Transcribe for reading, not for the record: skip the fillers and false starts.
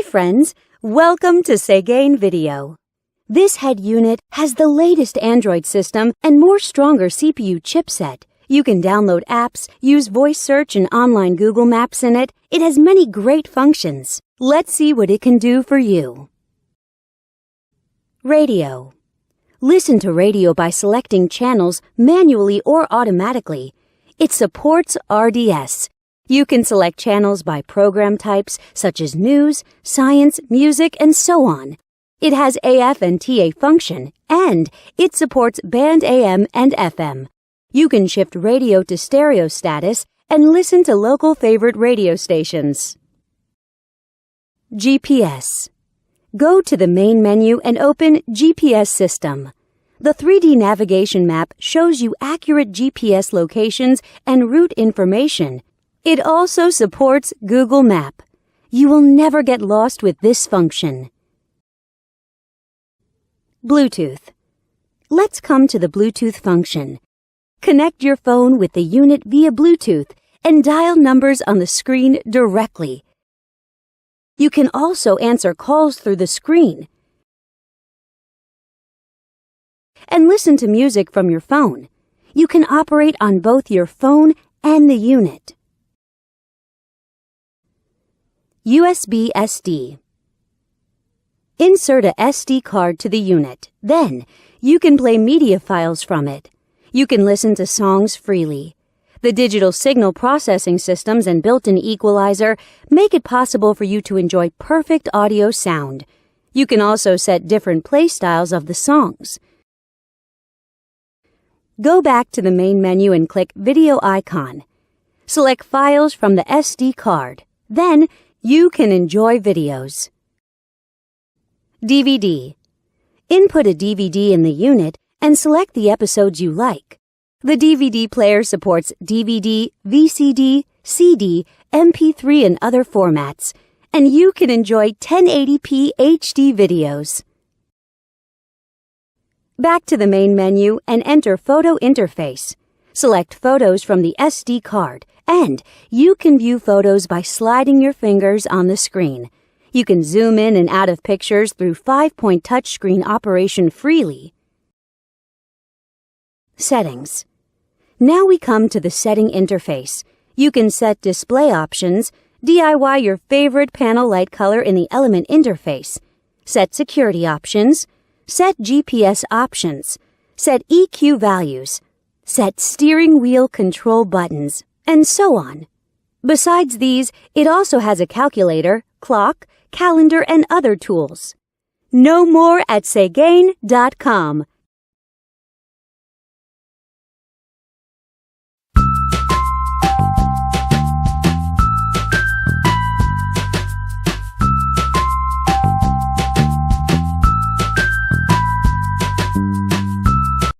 friends, welcome to Segain Video. This head unit has the latest Android system and more stronger CPU chipset. You can download apps, use voice search and online Google Maps in it. It has many great functions. Let's see what it can do for you. Radio. Listen to radio by selecting channels manually or automatically. It supports RDS. You can select channels by program types such as news, science, music, and so on. It has AF and TA function, and it supports band AM and FM. You can shift radio to stereo status and listen to local favorite radio stations. GPS. Go to the main menu and open GPS System. The 3D navigation map shows you accurate GPS locations and route information. It also supports Google Map. You will never get lost with this function. Bluetooth. Let's come to the Bluetooth function. Connect your phone with the unit via Bluetooth and dial numbers on the screen directly. You can also answer calls through the screen and listen to music from your phone. You can operate on both your phone and the unit. USB SD. Insert a SD card to the unit. Then, you can play media files from it. You can listen to songs freely. The digital signal processing systems and built-in equalizer make it possible for you to enjoy perfect audio sound. You can also set different play styles of the songs. Go back to the main menu and click Video icon. Select Files from the SD card. Then, you can enjoy videos. DVD. Input a DVD in the unit and select the episodes you like. The DVD player supports DVD, VCD, CD, MP3 and other formats, and you can enjoy 1080p HD videos. Back to the main menu and enter Photo Interface. Select photos from the SD card, and you can view photos by sliding your fingers on the screen. You can zoom in and out of pictures through 5-point touchscreen operation freely. Settings. Now we come to the setting interface. You can set display options, DIY your favorite panel light color in the element interface, set security options, set GPS options, set EQ values, set steering wheel control buttons, and so on. Besides these, it also has a calculator, clock, calendar, and other tools. Know more at Segain.com.